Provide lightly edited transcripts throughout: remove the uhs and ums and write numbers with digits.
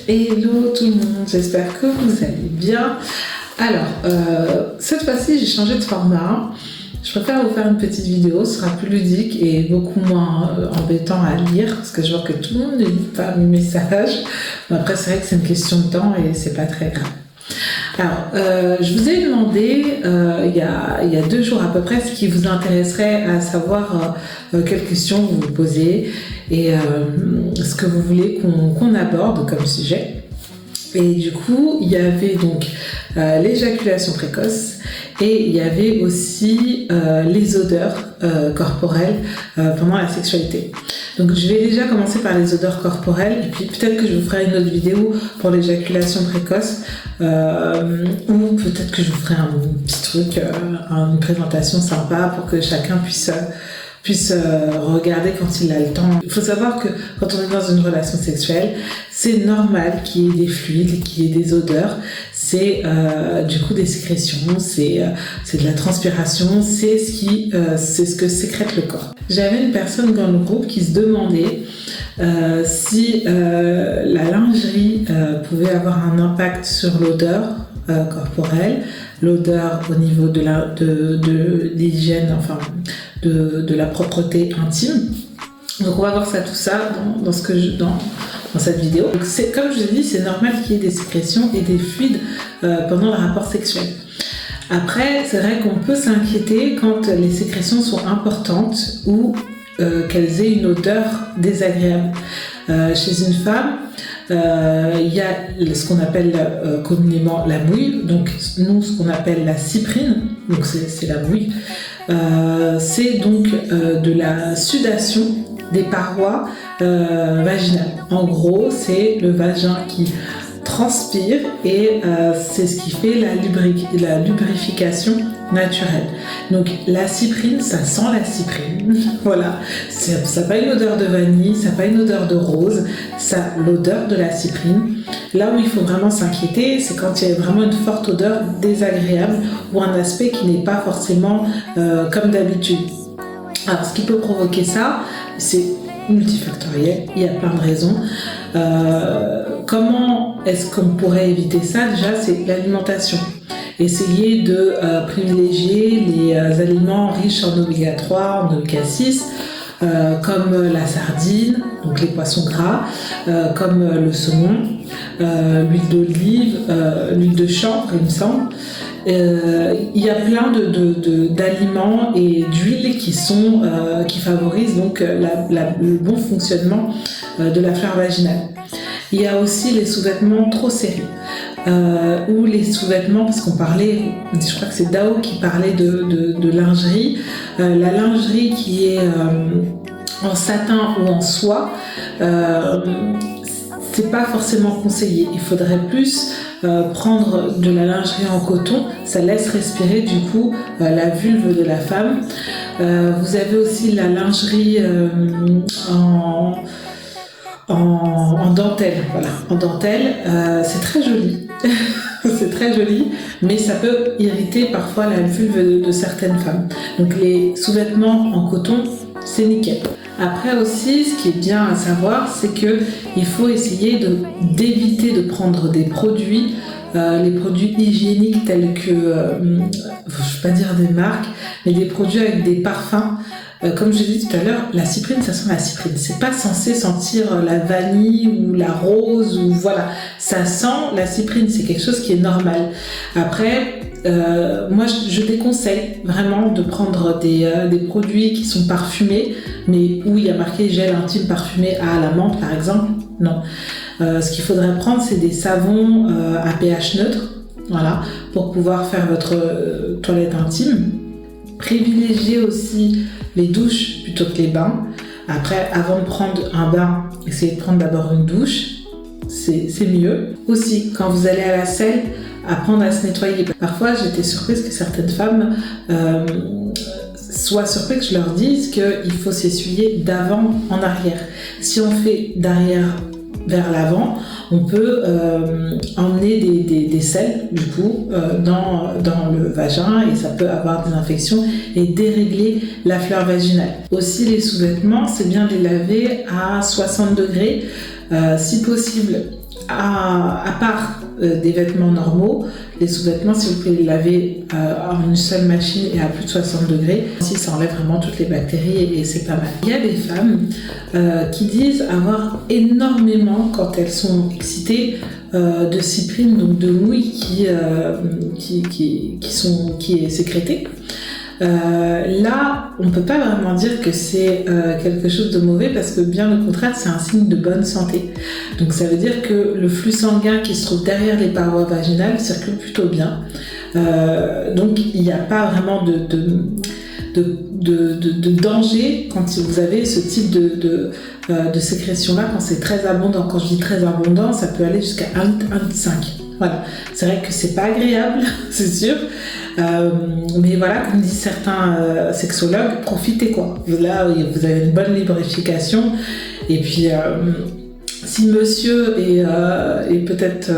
Hello tout le monde, j'espère que vous allez bien. Alors, cette fois-ci j'ai changé de format. Je préfère vous faire une petite vidéo, ce sera plus ludique et beaucoup moins embêtant à lire parce que je vois que tout le monde ne lit pas mes messages. Mais après c'est vrai que c'est une question de temps et c'est pas très grave. Alors, je vous ai demandé il y a 2 jours à peu près ce qui vous intéresserait à savoir quelles questions vous vous posez et ce que vous voulez qu'on aborde comme sujet. Et du coup, il y avait donc l'éjaculation précoce et il y avait aussi les odeurs corporelles pendant la sexualité. Donc je vais déjà commencer par les odeurs corporelles et puis peut-être que je vous ferai une autre vidéo pour l'éjaculation précoce ou peut-être que je vous ferai un petit truc, une présentation sympa pour que chacun puisse regarder quand il a le temps. Il faut savoir que quand on est dans une relation sexuelle, c'est normal qu'il y ait des fluides, qu'il y ait des odeurs. C'est du coup des sécrétions, c'est de la transpiration, c'est ce que sécrète le corps. J'avais une personne dans le groupe qui se demandait si la lingerie pouvait avoir un impact sur l'odeur corporelle, l'odeur au niveau de l'hygiène, enfin de la propreté intime. Donc on va voir tout ça dans cette vidéo. Donc comme je l'ai dit, c'est normal qu'il y ait des sécrétions et des fluides pendant le rapport sexuel. Après, c'est vrai qu'on peut s'inquiéter quand les sécrétions sont importantes ou qu'elles aient une odeur désagréable. Chez une femme, il y a ce qu'on appelle communément la mouille, donc nous ce qu'on appelle la cyprine, donc c'est la mouille. C'est donc de la sudation des parois vaginales. En gros, c'est le vagin qui transpire et c'est ce qui fait la lubrification naturelle. Donc la cyprine, ça sent la cyprine. Voilà, ça n'a pas une odeur de vanille, ça n'a pas une odeur de rose, ça a l'odeur de la cyprine. Là où il faut vraiment s'inquiéter, c'est quand il y a vraiment une forte odeur désagréable ou un aspect qui n'est pas forcément comme d'habitude. Alors ce qui peut provoquer ça, c'est multifactoriel, il y a plein de raisons. Comment est-ce qu'on pourrait éviter ça? Déjà, c'est l'alimentation. Essayer de privilégier les aliments riches en oméga 3, en oméga 6, comme la sardine, donc les poissons gras, comme le saumon, l'huile d'olive, l'huile de chanvre, il me semble. Il y a plein d'aliments et d'huiles qui favorisent donc le bon fonctionnement de la flore vaginale. Il y a aussi les sous-vêtements trop serrés. Ou les sous-vêtements, parce qu'on parlait, je crois que c'est Dao qui parlait de lingerie. La lingerie qui est en satin ou en soie, c'est pas forcément conseillé. Il faudrait plus prendre de la lingerie en coton, ça laisse respirer du coup la vulve de la femme. Vous avez aussi la lingerie en dentelle, voilà, en dentelle, c'est très joli. C'est très joli, mais ça peut irriter parfois la vulve de certaines femmes. Donc les sous-vêtements en coton, c'est nickel. Après aussi, ce qui est bien à savoir, c'est qu'il faut essayer d'éviter de prendre des produits, les produits hygiéniques tels que, je ne vais pas dire des marques, mais des produits avec des parfums. Comme je l'ai dit tout à l'heure, la cyprine, ça sent la cyprine. C'est pas censé sentir la vanille ou la rose ou voilà. Ça sent la cyprine, c'est quelque chose qui est normal. Après, moi, je déconseille vraiment de prendre des produits qui sont parfumés, mais où il y a marqué gel intime parfumé à la menthe, par exemple. Non. Ce qu'il faudrait prendre, c'est des savons à pH neutre, voilà, pour pouvoir faire votre toilette intime. Privilégier aussi les douches plutôt que les bains. Après, avant de prendre un bain, essayez de prendre d'abord une douche, c'est mieux. Aussi, quand vous allez à la selle, apprendre à se nettoyer. Parfois, j'étais surprise que certaines femmes soient surprises que je leur dise qu'il faut s'essuyer d'avant en arrière. Si on fait d'arrière vers l'avant, on peut emmener des selles du coup dans le vagin et ça peut avoir des infections et dérégler la flore vaginale. Aussi les sous-vêtements, c'est bien de les laver à 60 degrés. Si possible, à part des vêtements normaux, les sous-vêtements, si vous pouvez les laver en une seule machine et à plus de 60 degrés, si ça enlève vraiment toutes les bactéries et c'est pas mal. Il y a des femmes qui disent avoir énormément, quand elles sont excitées, de cyprine, donc de mouille qui est sécrétée. Là, on ne peut pas vraiment dire que c'est quelque chose de mauvais parce que bien au contraire, c'est un signe de bonne santé. Donc ça veut dire que le flux sanguin qui se trouve derrière les parois vaginales circule plutôt bien. Donc il n'y a pas vraiment de danger quand vous avez ce type de sécrétion-là, quand c'est très abondant. Quand je dis très abondant, ça peut aller jusqu'à 1,5 litre. Voilà. C'est vrai que c'est pas agréable, c'est sûr. Mais voilà, comme disent certains sexologues, profitez quoi. Là, vous avez une bonne lubrification. Et puis, si monsieur est peut-être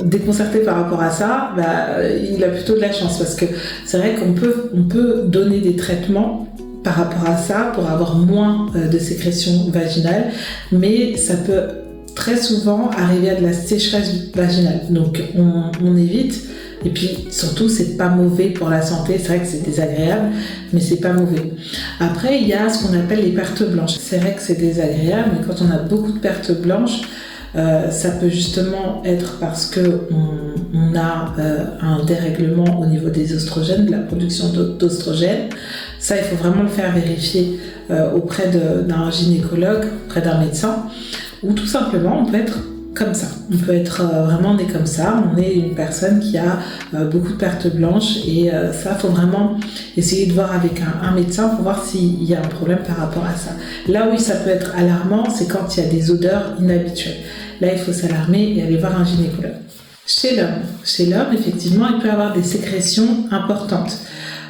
déconcerté par rapport à ça, il a plutôt de la chance. Parce que c'est vrai qu'on peut donner des traitements par rapport à ça pour avoir moins de sécrétion vaginale. Mais ça peut très souvent arriver à de la sécheresse vaginale. Donc, on évite. Et puis surtout, c'est pas mauvais pour la santé. C'est vrai que c'est désagréable, mais c'est pas mauvais. Après, il y a ce qu'on appelle les pertes blanches. C'est vrai que c'est désagréable, mais quand on a beaucoup de pertes blanches, ça peut justement être parce que on a un dérèglement au niveau des oestrogènes, de la production d'oestrogènes. Ça, il faut vraiment le faire vérifier auprès d'un gynécologue, auprès d'un médecin, ou tout simplement, on peut être comme ça. On peut être vraiment né comme ça. On est une personne qui a beaucoup de pertes blanches et ça, il faut vraiment essayer de voir avec un médecin pour voir s'il y a un problème par rapport à ça. Là où ça peut être alarmant, c'est quand il y a des odeurs inhabituelles. Là, il faut s'alarmer et aller voir un gynécologue. Chez l'homme, effectivement, il peut y avoir des sécrétions importantes.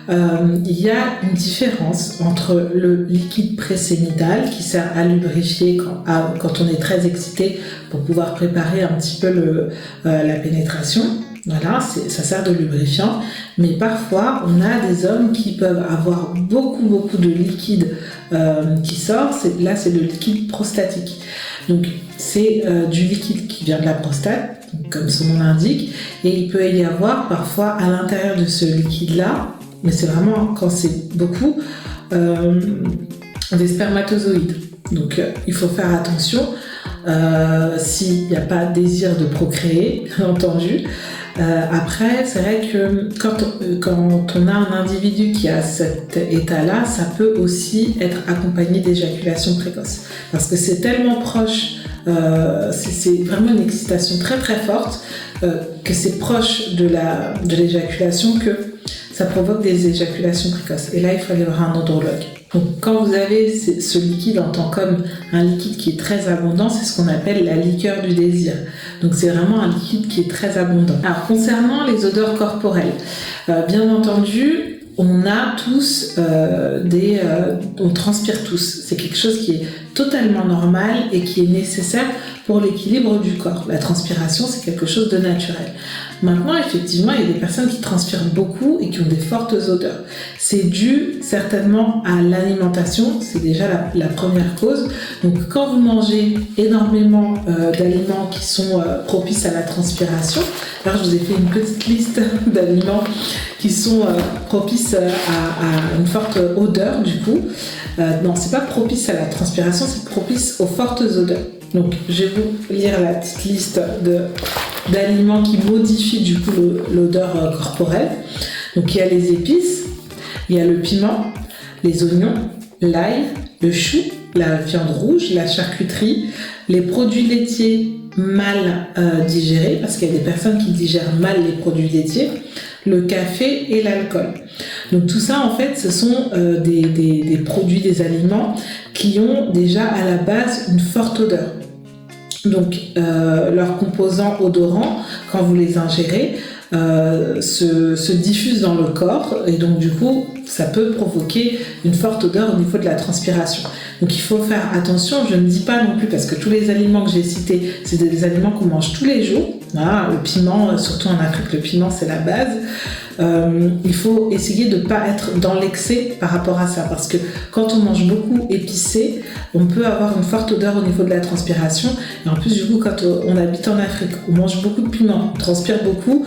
Il y a une différence entre le liquide présénital qui sert à lubrifier quand on est très excité pour pouvoir préparer un petit peu la pénétration. Voilà, ça sert de lubrifiant. Mais parfois, on a des hommes qui peuvent avoir beaucoup de liquide qui sort. Là, c'est le liquide prostatique. Donc, c'est du liquide qui vient de la prostate, comme son nom l'indique. Et il peut y avoir parfois à l'intérieur de ce liquide-là, mais c'est vraiment quand c'est beaucoup, des spermatozoïdes. Donc il faut faire attention s'il n'y a pas de désir de procréer, bien entendu. Après, c'est vrai que quand on a un individu qui a cet état-là, ça peut aussi être accompagné d'éjaculation précoce. Parce que c'est tellement proche, c'est vraiment une excitation très très forte, que c'est proche de l'éjaculation que ça provoque des éjaculations précoces. Et là, il faut aller voir un andrologue. Donc, quand vous avez ce liquide en tant comme un liquide qui est très abondant, c'est ce qu'on appelle la liqueur du désir. Donc, c'est vraiment un liquide qui est très abondant. Alors, concernant les odeurs corporelles, bien entendu, on a tous on transpire tous. C'est quelque chose qui est totalement normal et qui est nécessaire pour l'équilibre du corps. La transpiration, c'est quelque chose de naturel. Maintenant, effectivement, il y a des personnes qui transpirent beaucoup et qui ont des fortes odeurs. C'est dû certainement à l'alimentation, c'est déjà la première cause. Donc, quand vous mangez énormément d'aliments qui sont propices à la transpiration, alors je vous ai fait une petite liste d'aliments qui sont propices à une forte odeur, du coup. Non, c'est pas propice à la transpiration, c'est propice aux fortes odeurs. Donc, je vais vous lire la petite liste d'aliments qui modifient du coup l'odeur corporelle. Donc, il y a les épices, il y a le piment, les oignons, l'ail, le chou, la viande rouge, la charcuterie, les produits laitiers mal digérés, parce qu'il y a des personnes qui digèrent mal les produits laitiers, le café et l'alcool. Donc tout ça, en fait, ce sont des produits, des aliments qui ont déjà à la base une forte odeur. Donc leurs composants odorants, quand vous les ingérez, se diffusent dans le corps et donc du coup ça peut provoquer une forte odeur au niveau de la transpiration. Donc il faut faire attention, je ne dis pas non plus parce que tous les aliments que j'ai cités c'est des aliments qu'on mange tous les jours. Voilà, le piment, surtout en Afrique, le piment c'est la base. il faut essayer de ne pas être dans l'excès par rapport à ça, parce que quand on mange beaucoup épicé, on peut avoir une forte odeur au niveau de la transpiration, et en plus du coup quand on habite en Afrique, on mange beaucoup de piment, on transpire beaucoup,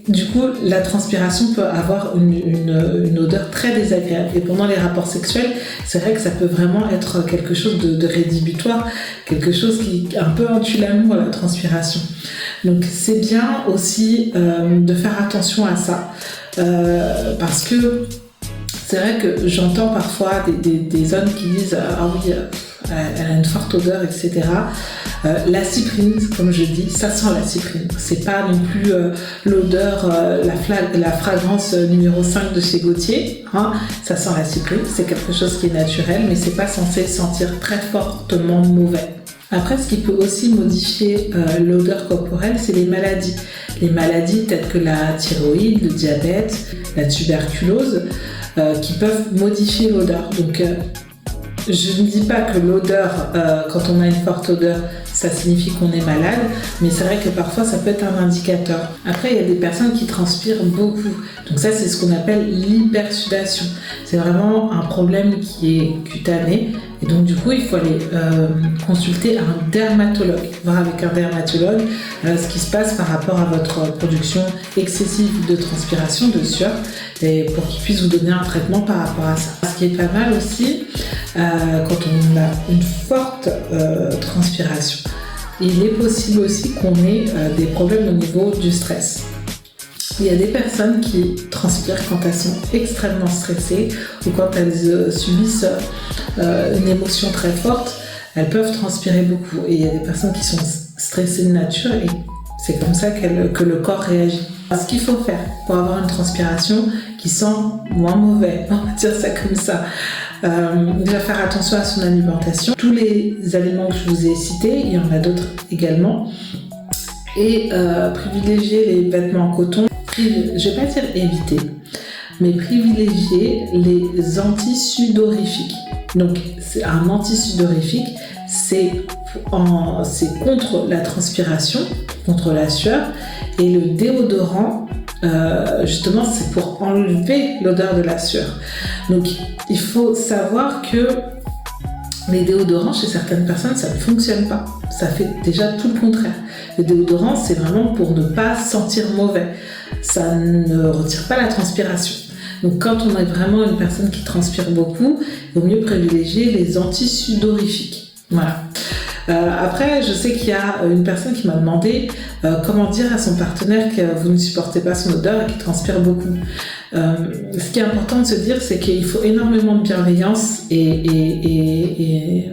du coup la transpiration peut avoir une odeur très désagréable, et pendant les rapports sexuels, c'est vrai que ça peut vraiment être quelque chose de rédhibitoire, quelque chose qui un peu entue l'amour, la transpiration. Donc c'est bien aussi de faire attention à ça, parce que c'est vrai que j'entends parfois des hommes qui disent « Ah oui, elle a une forte odeur, etc. » La cyprine, comme je dis, ça sent la cyprine. C'est pas non plus l'odeur, la fragrance numéro 5 de chez Gaultier. Hein. Ça sent la cyprine, c'est quelque chose qui est naturel, mais c'est pas censé sentir très fortement mauvais. Après, ce qui peut aussi modifier l'odeur corporelle, c'est les maladies. Les maladies telles que la thyroïde, le diabète, la tuberculose, qui peuvent modifier l'odeur. Donc, je ne dis pas que l'odeur, quand on a une forte odeur, ça signifie qu'on est malade, mais c'est vrai que parfois ça peut être un indicateur. Après, il y a des personnes qui transpirent beaucoup. Donc ça, c'est ce qu'on appelle l'hypersudation. C'est vraiment un problème qui est cutané. Et donc du coup, il faut aller consulter un dermatologue, voir avec un dermatologue ce qui se passe par rapport à votre production excessive de transpiration, de sueur, et pour qu'il puisse vous donner un traitement par rapport à ça. Ce qui est pas mal aussi, quand on a une forte transpiration, il est possible aussi qu'on ait des problèmes au niveau du stress. Il y a des personnes qui transpirent quand elles sont extrêmement stressées ou quand elles subissent une émotion très forte, elles peuvent transpirer beaucoup. Et il y a des personnes qui sont stressées de nature et c'est comme ça que le corps réagit. Ce qu'il faut faire pour avoir une transpiration qui sent moins mauvais, on va dire ça comme ça, déjà faire attention à son alimentation. Tous les aliments que je vous ai cités, il y en a d'autres également, et privilégier les vêtements en coton. Je ne vais pas dire éviter, mais privilégier les antisudorifiques. Donc, c'est un antisudorifique, c'est contre la transpiration, contre la sueur, et le déodorant, justement, c'est pour enlever l'odeur de la sueur. Donc, il faut savoir que les déodorants, chez certaines personnes, ça ne fonctionne pas. Ça fait déjà tout le contraire. Le déodorant, c'est vraiment pour ne pas sentir mauvais. Ça ne retire pas la transpiration. Donc quand on est vraiment une personne qui transpire beaucoup, il vaut mieux privilégier les antisudorifiques. Voilà. Après, je sais qu'il y a une personne qui m'a demandé comment dire à son partenaire que vous ne supportez pas son odeur et qu'il transpire beaucoup. Ce qui est important de se dire, c'est qu'il faut énormément de bienveillance et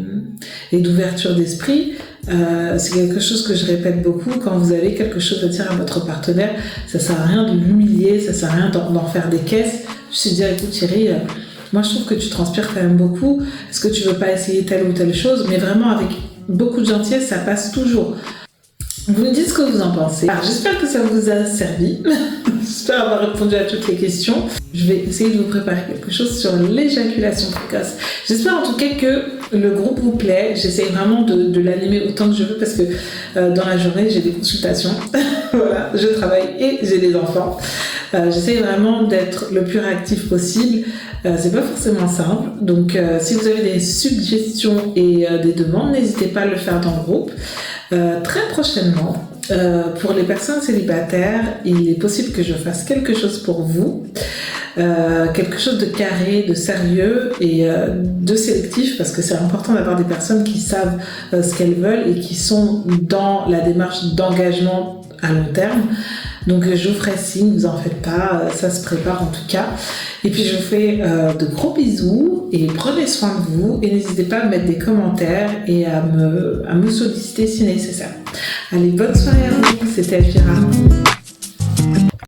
d'ouverture d'esprit. C'est quelque chose que je répète beaucoup. Quand vous avez quelque chose à dire à votre partenaire, ça sert à rien de l'humilier, ça sert à rien d'en faire des caisses. Je me dire, écoute Thierry, moi je trouve que tu transpires quand même beaucoup. Est-ce que tu veux pas essayer telle ou telle chose? Mais vraiment avec beaucoup de gentillesse, ça passe toujours. Vous me dites ce que vous en pensez. Alors, j'espère que ça vous a servi. J'espère avoir répondu à toutes les questions. Je vais essayer de vous préparer quelque chose sur l'éjaculation précoce. J'espère en tout cas que le groupe vous plaît. J'essaie vraiment de l'animer autant que je veux parce que dans la journée, j'ai des consultations. Voilà, je travaille et j'ai des enfants. J'essaie vraiment d'être le plus réactif possible. C'est pas forcément simple. Donc, si vous avez des suggestions et des demandes, n'hésitez pas à le faire dans le groupe. Très prochainement, pour les personnes célibataires, il est possible que je fasse quelque chose pour vous, quelque chose de carré, de sérieux et de sélectif, parce que c'est important d'avoir des personnes qui savent ce qu'elles veulent et qui sont dans la démarche d'engagement à long terme. Donc je vous ferai signe, ne vous en faites pas, ça se prépare en tout cas. Et puis je vous fais de gros bisous et prenez soin de vous et n'hésitez pas à mettre des commentaires et à me solliciter si nécessaire. Allez, bonne soirée à vous, c'était Elvira.